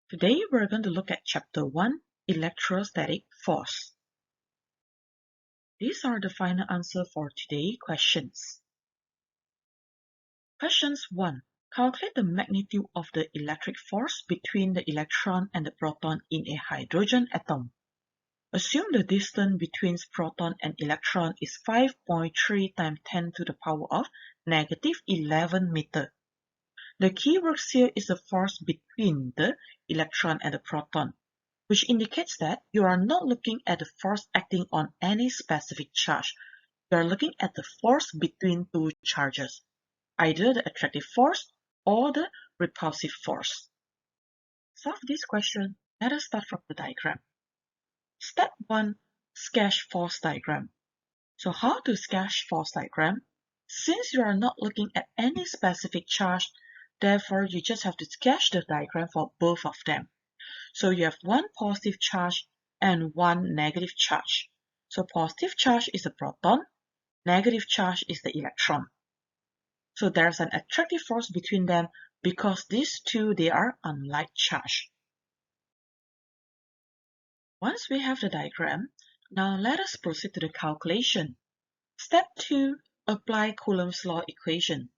Today we're going to look at Chapter 1, Electrostatic Force. These are the final answers for today's questions. Questions 1. Calculate the magnitude of the electric force between the electron and the proton in a hydrogen atom. Assume the distance between proton and electron is 5.3 times 10 to the power of negative 11 meter. The keyword here is the force between the electron and the proton, which indicates that you are not looking at the force acting on any specific charge. You are looking at the force between two charges, either the attractive force or the repulsive force. To solve this question, let us start from the diagram. Step 1. Sketch force diagram. So how to sketch force diagram? Since you are not looking at any specific charge, therefore you just have to sketch the diagram for both of them. So you have one positive charge and one negative charge. So positive charge is the proton, negative charge is the electron. So there's an attractive force between them because these two, they are unlike charge. Once we have the diagram, now let us proceed to the calculation. Step 2. Apply Coulomb's law equation.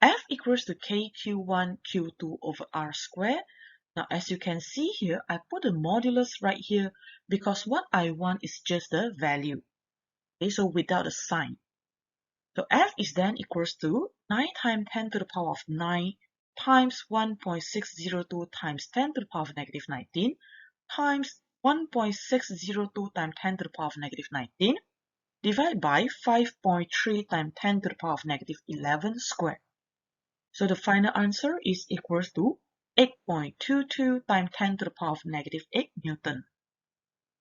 F equals to kq1 q2 over r squared. Now as you can see here, I put the modulus right here because what I want is just the value. Okay, so without a sign. So F is then equals to 9 times 10 to the power of 9 times 1.602 times 10 to the power of negative 19 times 1.602 times 10 to the power of negative 19 divided by 5.3 times 10 to the power of negative 11 squared. So the final answer is equals to 8.22 times 10 to the power of negative 8 Newton.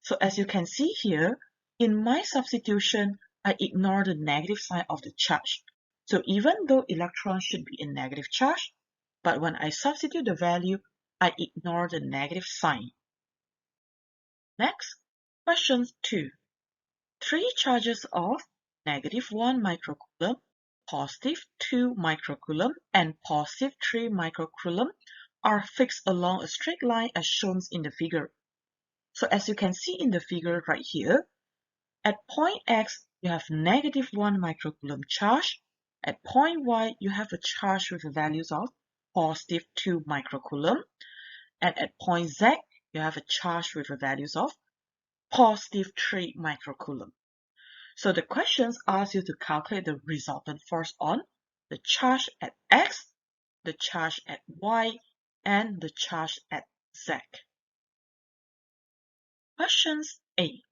So as you can see here, in my substitution, I ignore the negative sign of the charge. So even though electron should be a negative charge, but when I substitute the value, I ignore the negative sign. Next, question 2. 3 charges of negative 1 microcoulomb, positive 2 microcoulomb, and positive 3 microcoulomb are fixed along a straight line as shown in the figure. So as you can see in the figure right here, at point X, you have negative 1 microcoulomb charge. At point Y, you have a charge with the values of positive 2 microcoulomb. And at point Z, you have a charge with the values of positive 3 microcoulomb. So the questions ask you to calculate the resultant force on the charge at X, the charge at Y, and the charge at Z. Questions A.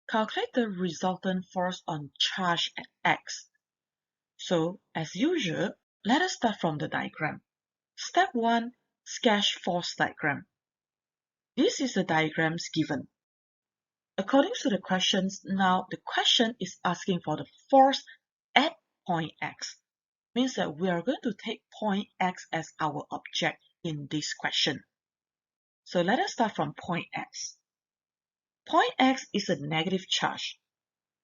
Calculate the resultant force on charge at X. So, as usual, let us start from the diagram. Step 1. Sketch force diagram. This is the diagrams given. According to the questions, now the question is asking for the force at point X. Means that we are going to take point X as our object in this question. So let us start from point X. Point X is a negative charge.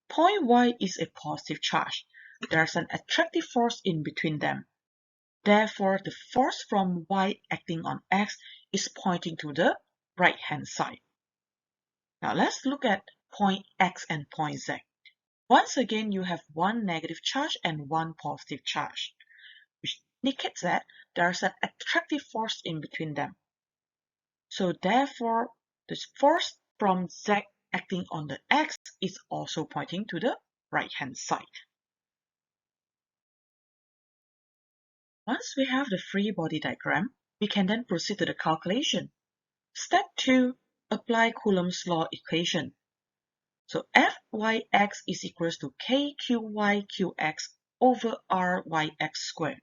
Point Y is a positive charge. There's an attractive force in between them. Therefore, the force from Y acting on X is pointing to the right-hand side. Now let's look at point X and point Z. Once again, you have one negative charge and one positive charge, which indicates that there's an attractive force in between them. So therefore, the force from Z acting on the X is also pointing to the right-hand side. Once we have the free body diagram, we can then proceed to the calculation. Step 2. Apply Coulomb's law equation. So Fyx is equals to kqyqx over ryx squared.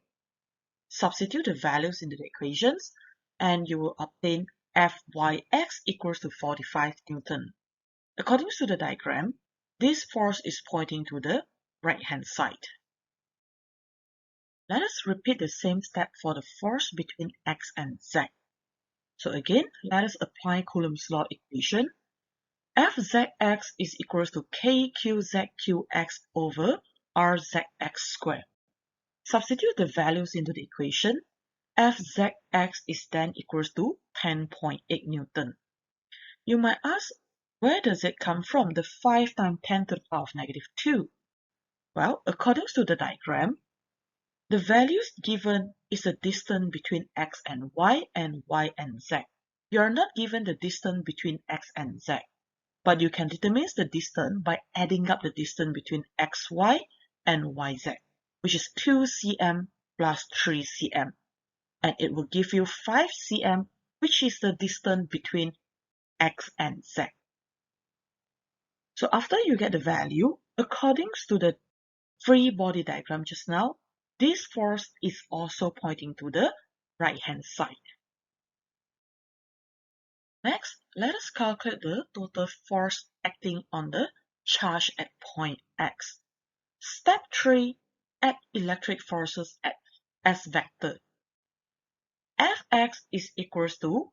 Substitute the values into the equations and you will obtain Fyx equals to 45 Newton. According to the diagram, this force is pointing to the right-hand side. Let us repeat the same step for the force between X and Z. So again, let us apply Coulomb's law equation. Fzx is equals to kqzqx over rzx squared. Substitute the values into the equation Fzx is then equals to 10.8 Newton. You might ask, where does it come from, the 5 times 10 to the power of negative 2? Well, according to the diagram, the values given is the distance between x and y and z. You are not given the distance between x and z, but you can determine the distance by adding up the distance between xy and yz, which is 2 cm plus 3 cm, and it will give you 5 cm, which is the distance between x and z. So after you get the value, according to the free body diagram just now, this force is also pointing to the right-hand side. Next, let us calculate the total force acting on the charge at point X. Step 3, add electric forces at S vector. Fx is equals to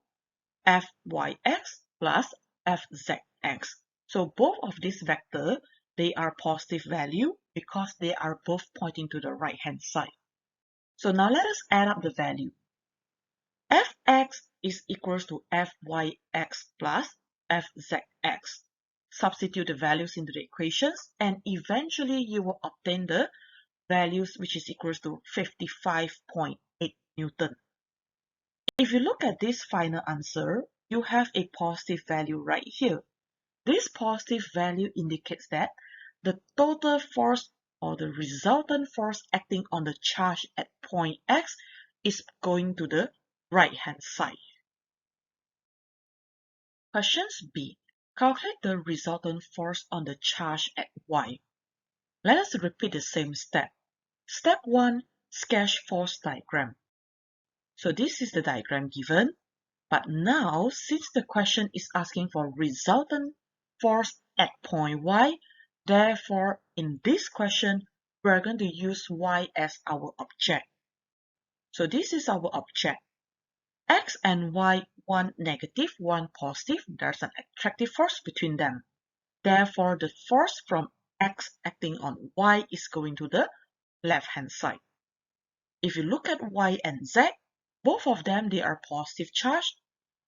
Fyx plus Fzx. So both of these vectors, they are positive value because they are both pointing to the right-hand side. So now let us add up the value. Fx is equals to Fyx plus Fzx. Substitute the values into the equations and eventually you will obtain the values which is equals to 55.8 Newton. If you look at this final answer, you have a positive value right here. This positive value indicates that the total force or the resultant force acting on the charge at point X is going to the right-hand side. Questions B. Calculate the resultant force on the charge at Y. Let us repeat the same step. Step 1. Sketch force diagram. So this is the diagram given. But now, since the question is asking for resultant force at point Y, therefore, in this question, we're going to use Y as our object. So this is our object. X and Y, one negative, one positive. There's an attractive force between them. Therefore, the force from X acting on Y is going to the left-hand side. If you look at Y and Z, both of them, they are positive charge,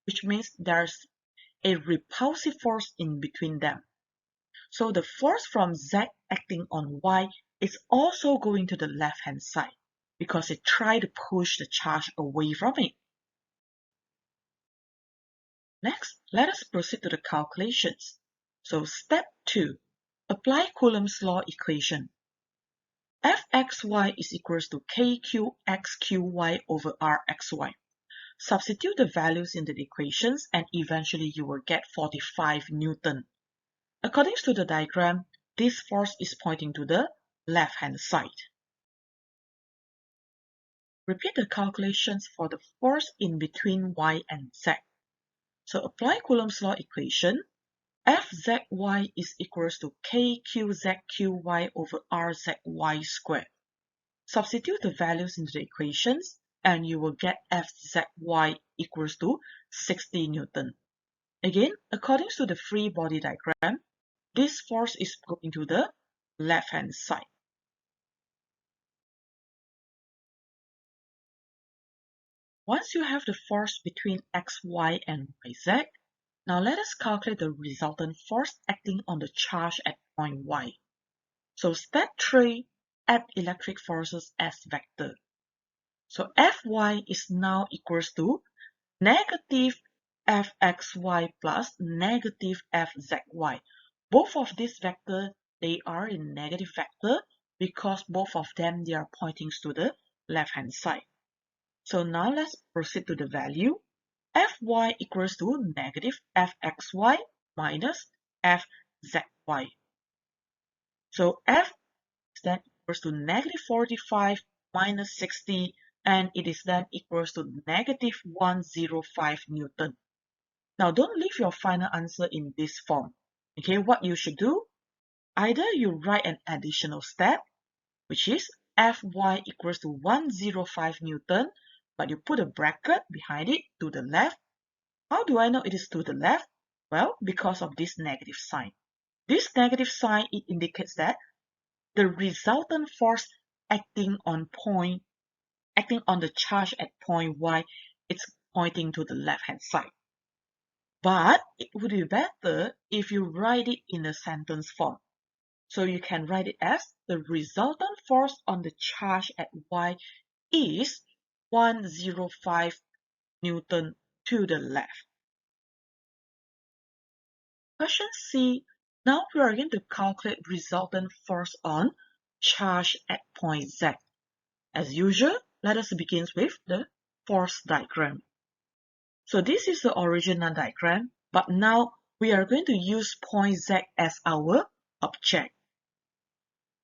which means there's a repulsive force in between them. So the force from Z acting on Y is also going to the left-hand side because it tried to push the charge away from it. Next, let us proceed to the calculations. So step 2, apply Coulomb's law equation. Fxy is equals to kqxqy over rxy. Substitute the values in the equations and eventually you will get 45 Newton. According to the diagram, this force is pointing to the left-hand side. Repeat the calculations for the force in between Y and Z. So apply Coulomb's law equation. Fzy is equals to kqzqy over rzy squared. Substitute the values into the equations and you will get Fzy equals to 60 Newton. Again, according to the free body diagram, this force is going to the left-hand side. Once you have the force between xy and yz, now let us calculate the resultant force acting on the charge at point Y. So step 3, add electric forces as vector. So Fy is now equals to negative Fxy plus negative Fzy. Both of these vectors, they are in negative vector because both of them, they are pointing to the left-hand side. So now let's proceed to the value. Fy equals to negative Fxy minus Fzy. So F is then equals to negative 45 minus 60 and it is then equals to negative 105 Newton. Now don't leave your final answer in this form. Okay, what you should do, either you write an additional step, which is Fy equals to 105 Newton, but you put a bracket behind it to the left. How do I know it is to the left? Well, because of this negative sign. This negative sign, it indicates that the resultant force acting on point acting on the charge at point Y, it's pointing to the left-hand side. But it would be better if you write it in a sentence form. So you can write it as the resultant force on the charge at Y is 105 Newton to the left. Question C. Now we are going to calculate resultant force on charge at point Z. As usual, let us begin with the force diagram. So this is the original diagram, but now we are going to use point Z as our object.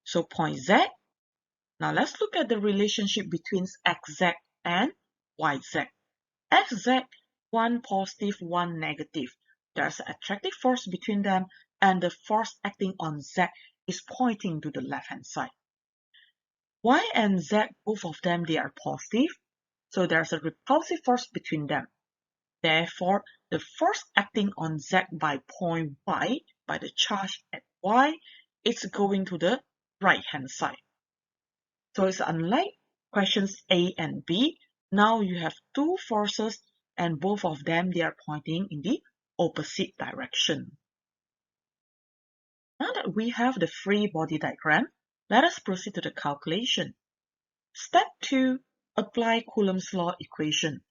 So point Z. Now let's look at the relationship between XZ and YZ. XZ, one positive, one negative. There's an attractive force between them, and the force acting on Z is pointing to the left-hand side. Y and Z, both of them, they are positive, so there's a repulsive force between them. Therefore, the force acting on Z by point Y, by the charge at Y, it's going to the right-hand side. So it's unlike questions A and B. Now you have two forces and both of them, they are pointing in the opposite direction. Now that we have the free body diagram, let us proceed to the calculation. Step 2. Apply Coulomb's law equation.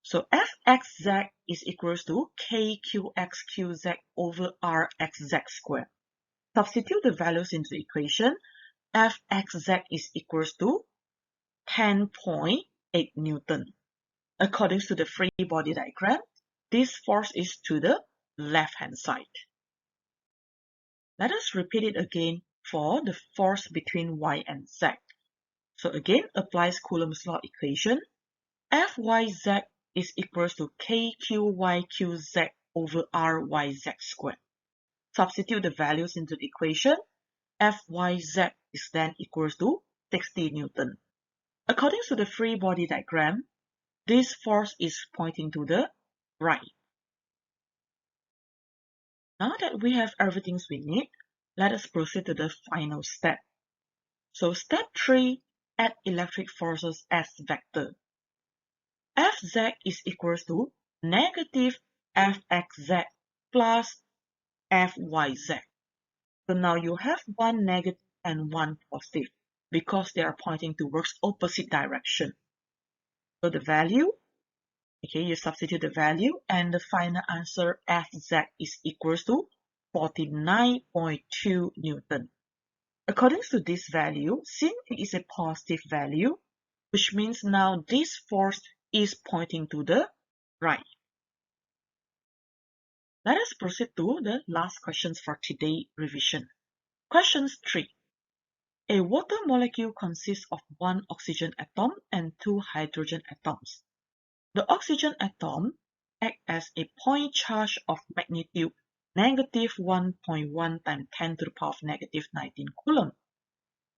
So Fxz is equals to Kqxqz over Rxz squared. Substitute the values into the equation. Fxz is equals to 10.8 Newton. According to the free body diagram, this force is to the left-hand side. Let us repeat it again for the force between Y and Z. So again, applies Coulomb's law equation. Fyz is equals to Kqyqz over Ryz squared. Substitute the values into the equation. Fyz is then equals to 60 Newton. According to the free body diagram, this force is pointing to the right. Now that we have everything we need, let us proceed to the final step. So step 3, add electric forces as vector. Fz is equals to negative Fxz plus Fyz. So now you have one negative and one positive because they are pointing towards opposite direction. So the value, okay, you substitute the value and the final answer Fz is equals to 49.2 Newton. According to this value, since it is a positive value, which means now this force is pointing to the right. Let us proceed to the last questions for today's revision. Question 3. A water molecule consists of one oxygen atom and two hydrogen atoms. The oxygen atom acts as a point charge of magnitude negative 1.1 times 10 to the power of negative 19 Coulomb.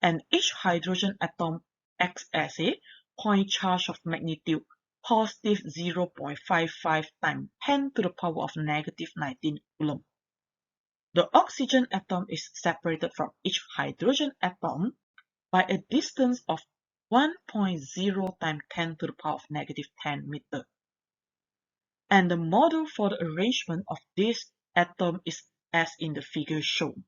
And each hydrogen atom acts as a point charge of magnitude positive 0.55 times 10 to the power of negative 19 Coulomb. The oxygen atom is separated from each hydrogen atom by a distance of 1.0 times 10 to the power of negative 10 meter. And the model for the arrangement of this atom is as in the figure shown.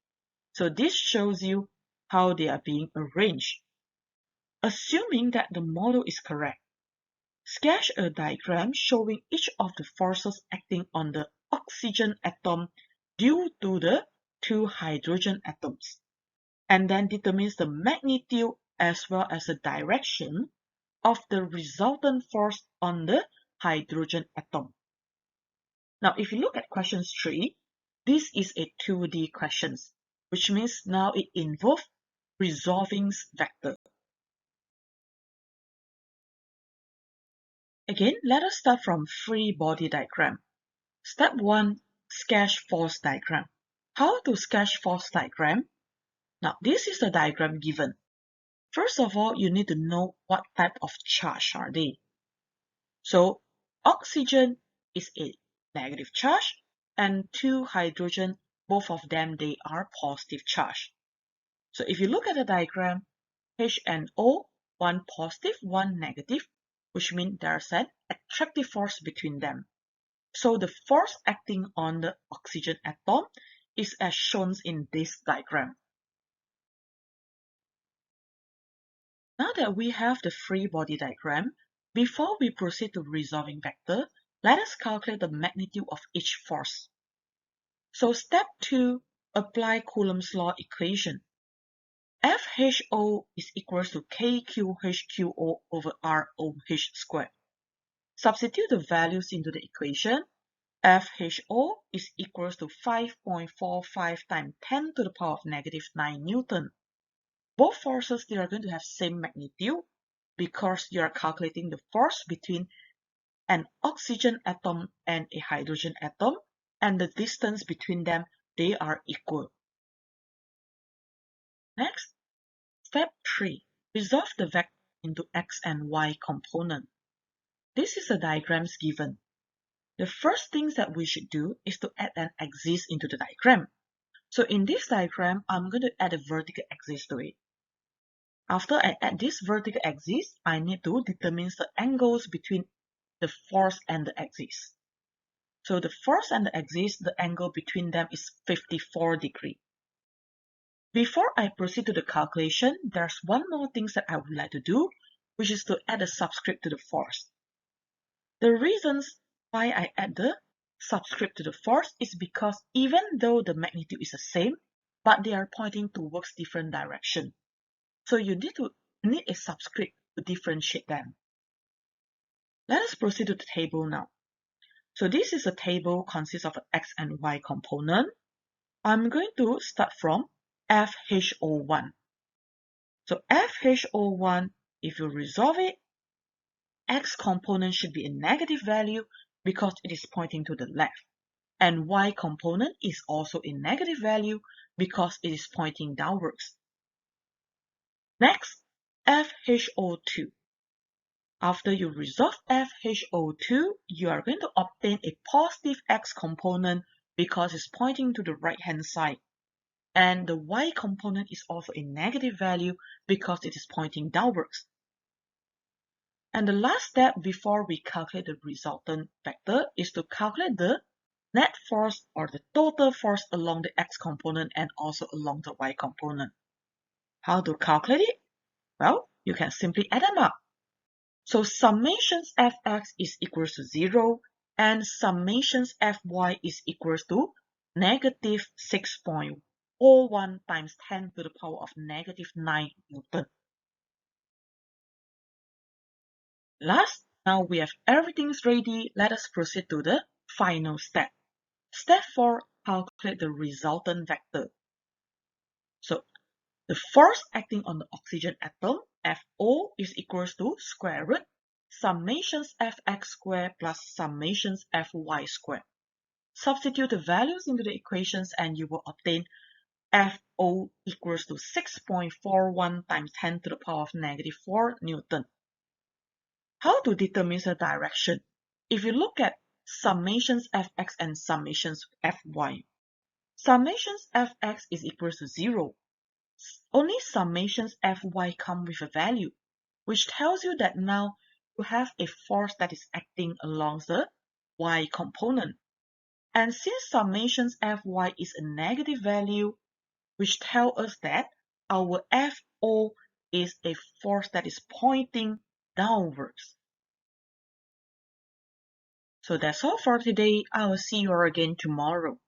So this shows you how they are being arranged. Assuming that the model is correct, sketch a diagram showing each of the forces acting on the oxygen atom due to the two hydrogen atoms, and then determines the magnitude as well as the direction of the resultant force on the hydrogen atom. Now, if you look at question 3, this is a 2D question, which means now it involves resolving vector. Again, let us start from free body diagram. Step 1, sketch force diagram. How to sketch force diagram? Now, this is the diagram given. First of all, you need to know what type of charge are they. So, oxygen is a negative charge, and two hydrogen, both of them, they are positive charge. So if you look at the diagram, H and O, one positive, one negative, which means there's an attractive force between them. So the force acting on the oxygen atom is as shown in this diagram. Now that we have the free body diagram, before we proceed to resolving vector, let us calculate the magnitude of each force. So step 2, apply Coulomb's law equation. FHO is equals to KQHQO over ROH squared. Substitute the values into the equation. FHO is equals to 5.45 times 10 to the power of negative 9 Newton. Both forces, they are going to have same magnitude because you are calculating the force between an oxygen atom and a hydrogen atom, and the distance between them, they are equal. Next, step 3. Resolve the vector into x and y component. This is the diagrams given. The first things that we should do is to add an axis into the diagram. So in this diagram, I'm going to add a vertical axis to it. After I add this vertical axis, I need to determine the angles between the force and the axis. So the force and the axis, the angle between them is 54 degrees. Before I proceed to the calculation, there's one more thing that I would like to do, which is to add a subscript to the force. The reasons why I add the subscript to the force is because even though the magnitude is the same, but they are pointing towards different direction. So you need a subscript to differentiate them. Let us proceed to the table now. So this is a table consists of an x and y component. I'm going to start from FHO1. So FHO1, if you resolve it, x component should be a negative value because it is pointing to the left. And y component is also a negative value because it is pointing downwards. Next, FHO2. After you resolve FHO2, you are going to obtain a positive x component because it's pointing to the right-hand side. And the y component is also a negative value because it is pointing downwards. And the last step before we calculate the resultant vector is to calculate the net force or the total force along the x component and also along the y component. How to calculate it? Well, you can simply add them up. So summations fx is equals to 0 and summations fy is equals to negative 6.01 times 10 to the power of negative 9 Newton. Last, now we have everything ready, let us proceed to the final step. Step 4, calculate the resultant vector. So the force acting on the oxygen atom, Fo, is equals to square root summations Fx squared plus summations Fy squared. Substitute the values into the equations and you will obtain Fo equals to 6.41 times 10 to the power of negative 4 Newton. How to determine the direction? If you look at summations Fx and summations Fy, summations Fx is equals to 0. Only summations Fy come with a value, which tells you that now you have a force that is acting along the y component. And since summations Fy is a negative value, which tells us that our Fo is a force that is pointing downwards. So that's all for today. I will see you again tomorrow.